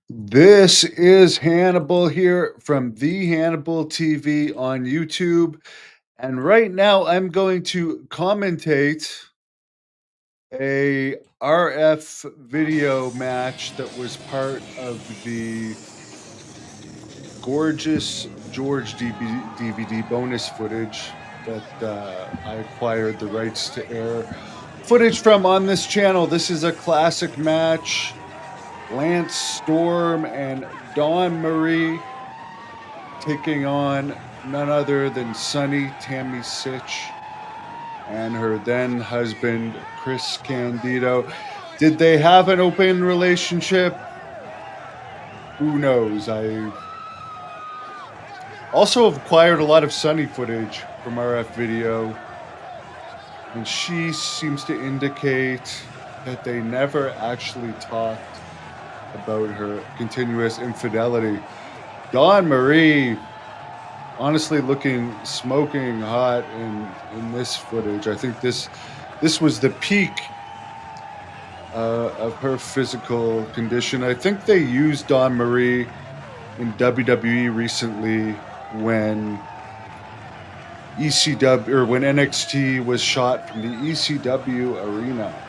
This is Hannibal here from the Hannibal TV on YouTube. And right now I'm going to commentate a RF video match that was part of the gorgeous George DVD bonus footage that I acquired the rights to air footage from on this channel. This is a classic match. Lance Storm and Dawn Marie taking on none other than Sunny Tammy Sitch and her then husband Chris Candido. Did they have an open relationship? Who knows? I also have acquired a lot of Sunny footage from RF Video, and she seems to indicate that they never actually talked about her continuous infidelity. Dawn Marie honestly looking smoking hot in this footage. I think this was the peak of her physical condition. I think they used Dawn Marie in WWE recently when ECW or when NXT was shot from the ECW arena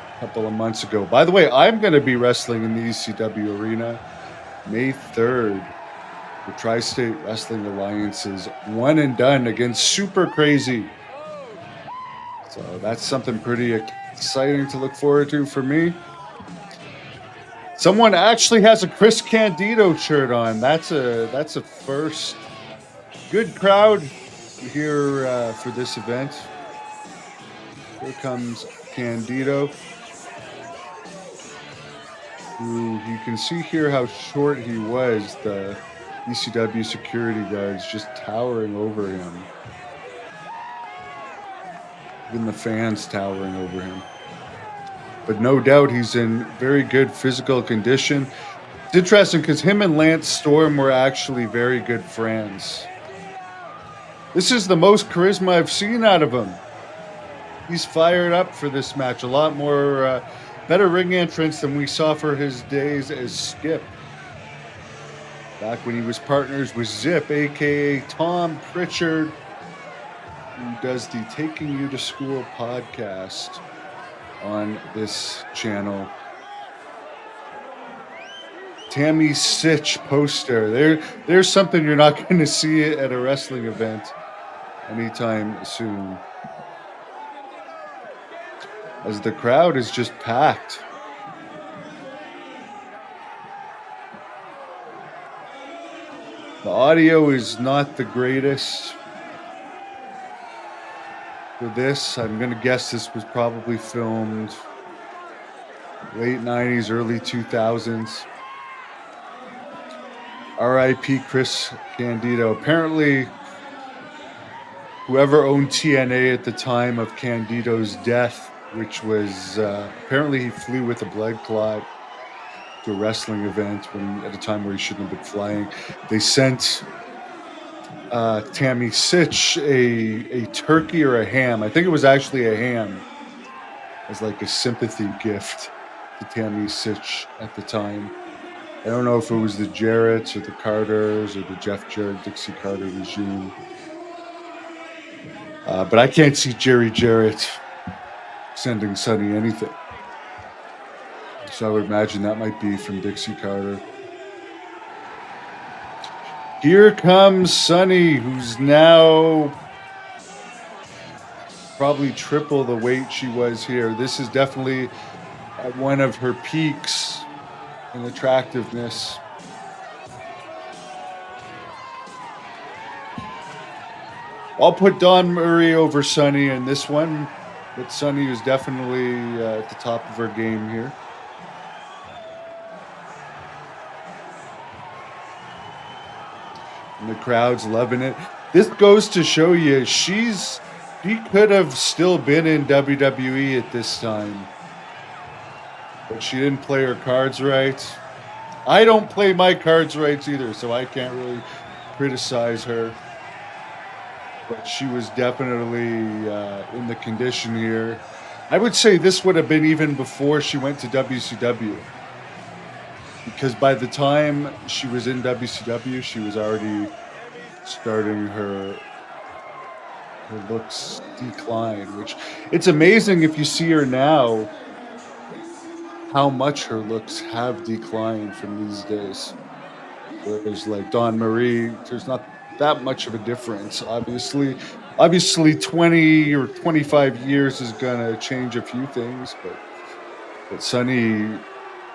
a couple of months ago. By the way, I'm going to be wrestling in the ECW arena May 3rd. The Tri-State Wrestling Alliance's one and done against Super Crazy. So that's something pretty exciting to look forward to for me. Someone actually has a Chris Candido shirt on. That's a first. Good crowd here for this event. Here comes Candido, who you can see here how short he was. The ECW security guards just towering over him. Even the fans towering over him. But no doubt he's in very good physical condition. It's interesting because him and Lance Storm were actually very good friends. This is the most charisma I've seen out of him. He's fired up for this match. A lot more better ring entrance than we saw for his days as Skip. Back when he was partners with Zip, aka Tom Pritchard, who does the Taking You to School podcast on this channel. Tammy Sitch poster. There's something you're not going to see at a wrestling event anytime soon, as the crowd is just packed. The audio is not the greatest for this. I'm going to guess this was probably filmed late 90s, early 2000s. R.I.P. Chris Candido. Apparently, whoever owned TNA at the time of Candido's death, which was apparently he flew with a blood clot to a wrestling event at a time where he shouldn't have been flying. They sent Tammy Sitch a turkey or a ham. I think it was actually a ham as like a sympathy gift to Tammy Sitch at the time. I don't know if it was the Jarretts or the Carters or the Jeff Jarrett, Dixie Carter regime. But I can't see Jerry Jarrett sending Sonny anything. So I would imagine that might be from Dixie Carter. Here comes Sonny, who's now probably triple the weight she was here. This is definitely at one of her peaks in attractiveness. I'll put Dawn Marie over Sonny in this one, but Sonny is definitely at the top of her game here. And the crowd's loving it. This goes to show you she could have still been in WWE at this time, but she didn't play her cards right. I don't play my cards right either, so I can't really criticize her. But she was definitely in the condition here. I would say this would have been even before she went to WCW. because by the time she was in WCW, she was already starting her looks decline, which it's amazing if you see her now how much her looks have declined from these days. Whereas like Dawn Marie, there's not that much of a difference. Obviously 20 or 25 years is gonna change a few things, but Sunny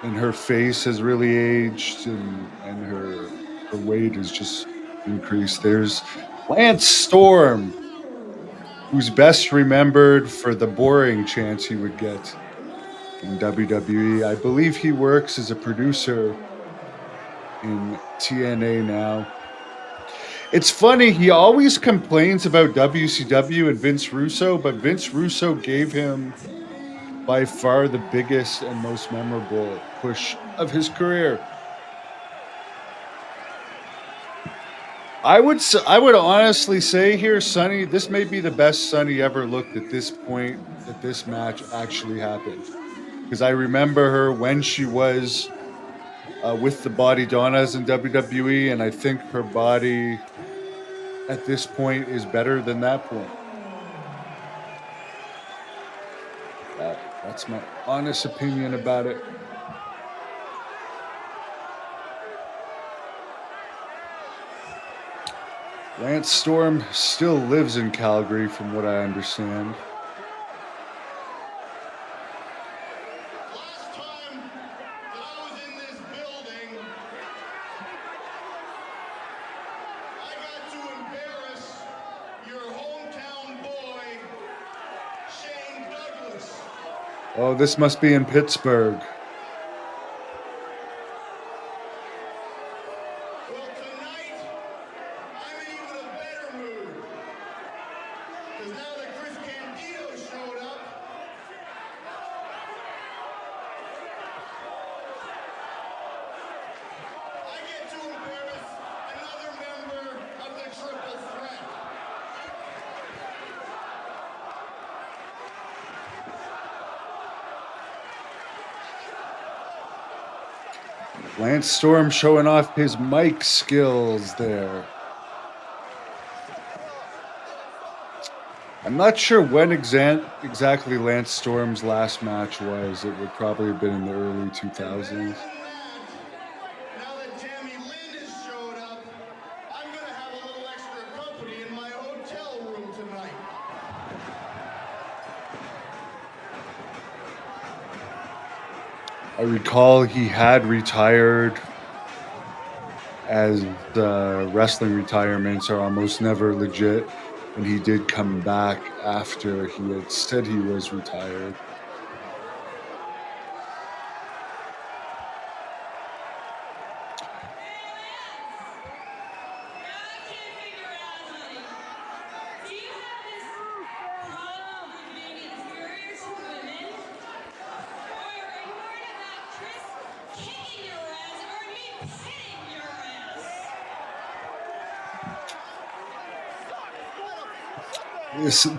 and her face has really aged and her weight has just increased. There's Lance Storm, who's best remembered for the boring chants he would get in WWE. I believe he works as a producer in TNA now. It's funny, he always complains about WCW and Vince Russo, but Vince Russo gave him by far the biggest and most memorable push of his career. I would honestly say here, Sonny, this may be the best Sonny ever looked at this point that this match actually happened. Because I remember her when she was with the Body Donnas in WWE, and I think her body at this point is better than that point. That's my honest opinion about it. Lance Storm still lives in Calgary, from what I understand. Last time that I was in this building, I got to embarrass your hometown boy, Shane Douglas. Oh, this must be in Pittsburgh. Well, tonight, I'm in even a better mood. Because now that Chris Candido showed up, I get to embarrass another member of the Triple Threat. Lance Storm showing off his mic skills there. I'm not sure when exactly Lance Storm's last match was. It would probably have been in the early 2000s. Now that Tammy Lynn has showed up, I'm gonna have a little extra company in my hotel room tonight. I recall he had retired, as wrestling retirements are almost never legit, and he did come back after he had said he was retired.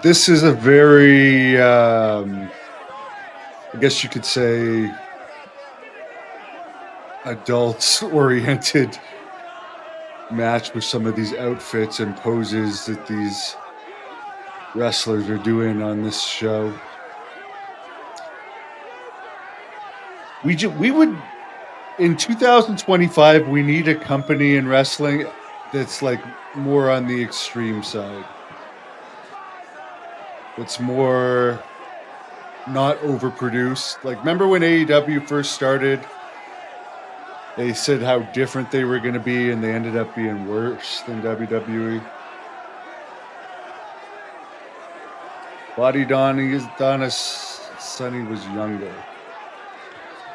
This is a very I guess you could say adults oriented match with some of these outfits and poses that these wrestlers are doing on this show. We would in 2025 we need a company in wrestling that's like more on the extreme side. It's more not overproduced. Like, remember when AEW first started? They said how different they were going to be, and they ended up being worse than WWE. Body Donna's Sonny was younger.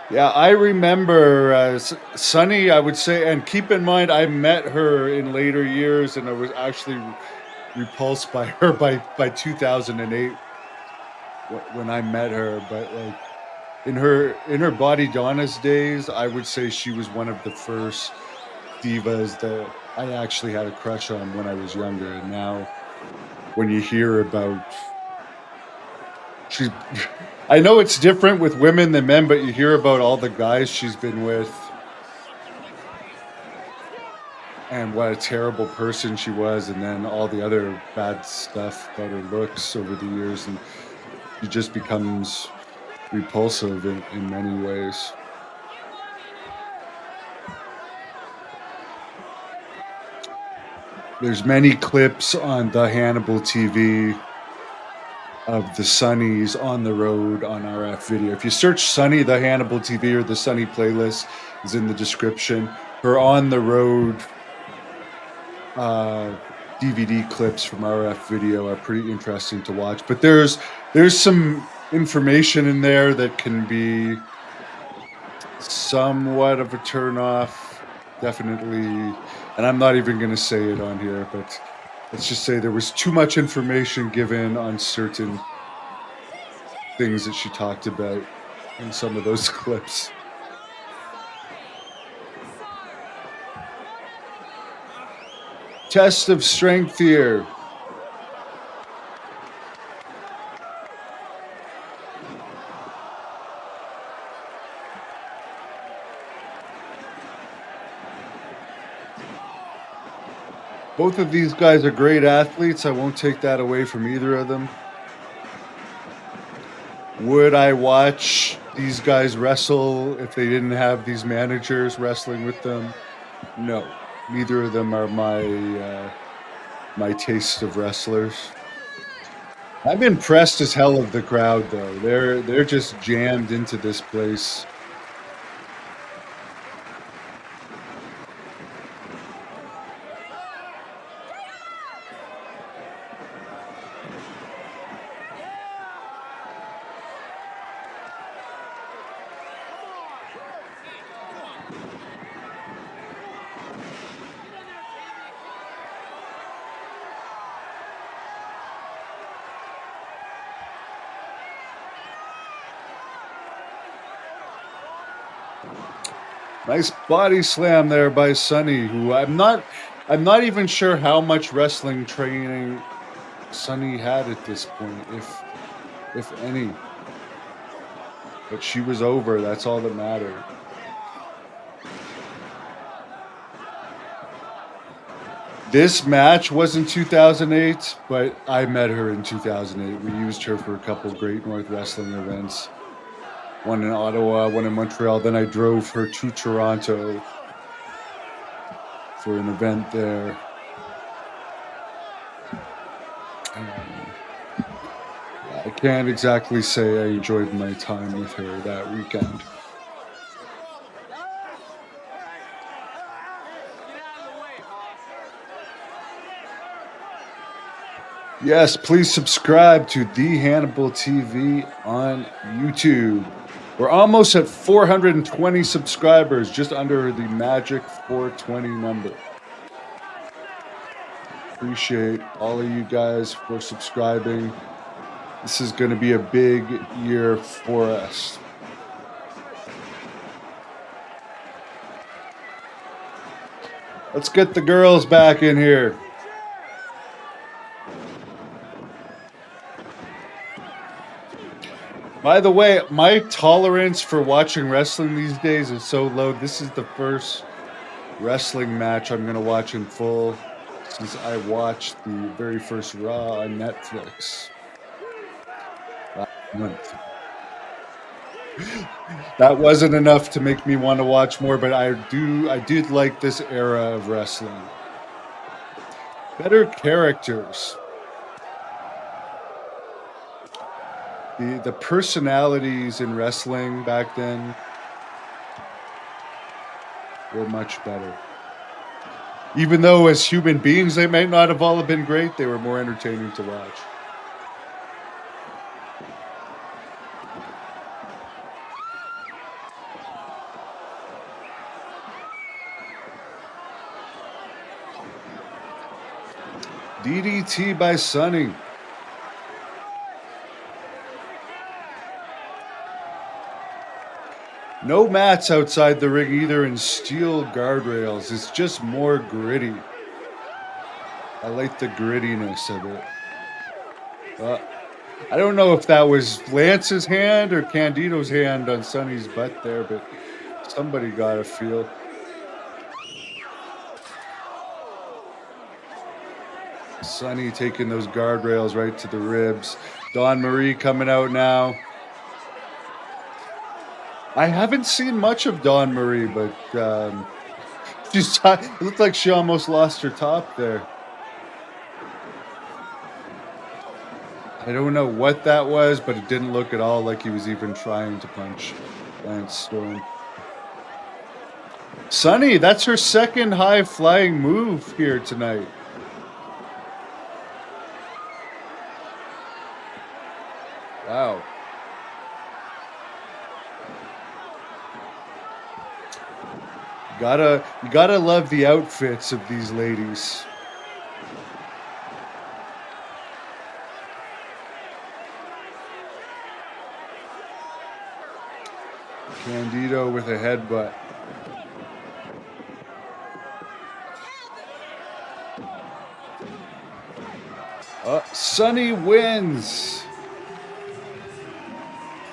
Yeah, I remember Sonny, I would say, and keep in mind, I met her in later years, and I was actually repulsed by her by 2008 when I met her. But like in her Body Donna's days, I would say she was one of the first divas that I actually had a crush on when I was younger. And now, when you hear about she's, I know it's different with women than men, but you hear about all the guys she's been with. and what a terrible person she was, and then all the other bad stuff about her looks over the years, and she just becomes repulsive in many ways. There's many clips on the Hannibal TV of the Sunnies on the road on RF video. If you search Sunny the Hannibal TV or the Sunny playlist is in the description. Her on the road uh, DVD clips from RF video are pretty interesting to watch. But there's some information in there that can be somewhat of a turn off, definitely. And I'm not even going to say it on here, but let's just say there was too much information given on certain things that she talked about in some of those clips. Test of strength here. Both of these guys are great athletes. I won't take that away from either of them. Would I watch these guys wrestle if they didn't have these managers wrestling with them? No. Neither of them are my taste of wrestlers. I'm impressed as hell of the crowd though. They're just jammed into this place. Nice body slam there by Sunny, who I'm not even sure how much wrestling training Sunny had at this point, if any. But she was over, that's all that mattered. This match was in 2008, but I met her in 2008. We used her for a couple Great North Wrestling events. One in Ottawa, one in Montreal. Then I drove her to Toronto for an event there. I can't exactly say I enjoyed my time with her that weekend. Yes, please subscribe to The Hannibal TV on YouTube. We're almost at 420 subscribers, just under the magic 420 number. Appreciate all of you guys for subscribing. This is going to be a big year for us. Let's get the girls back in here. By the way, my tolerance for watching wrestling these days is so low. This is the first wrestling match I'm going to watch in full since I watched the very first Raw on Netflix last month. That wasn't enough to make me want to watch more, but I did like this era of wrestling. Better characters. The personalities in wrestling back then were much better. Even though as human beings they might not have all been great, they were more entertaining to watch. DDT by Sunny. No mats outside the ring either, and steel guardrails. It's just more gritty. I like the grittiness of it. I don't know if that was Lance's hand or Candido's hand on Sunny's butt there, but somebody got a feel. Sonny taking those guardrails right to the ribs. Dawn Marie coming out now. I haven't seen much of Dawn Marie, but it looked like she almost lost her top there. I don't know what that was, but it didn't look at all like he was even trying to punch Lance Storm. Sunny, that's her second high flying move here tonight. Wow. You gotta love the outfits of these ladies. Candido with a headbutt. Sonny wins.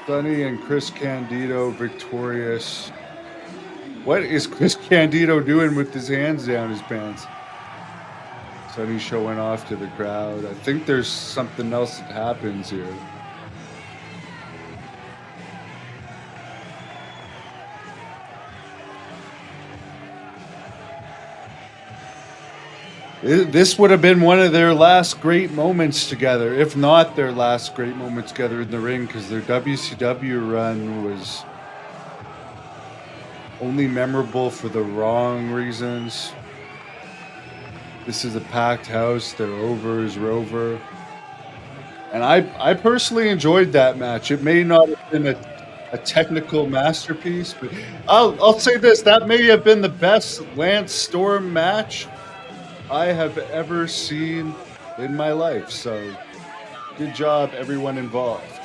Sonny and Chris Candido victorious. What is Chris Candido doing with his hands down his pants? Sonny showing off to the crowd. I think there's something else that happens here. This would have been one of their last great moments together, if not their last great moments together in the ring, because their WCW run was only memorable for the wrong reasons. This is a packed house. They're over as Rover. And I personally enjoyed that match. It may not have been a technical masterpiece, but I'll say this, that may have been the best Lance Storm match I have ever seen in my life. So good job, everyone involved.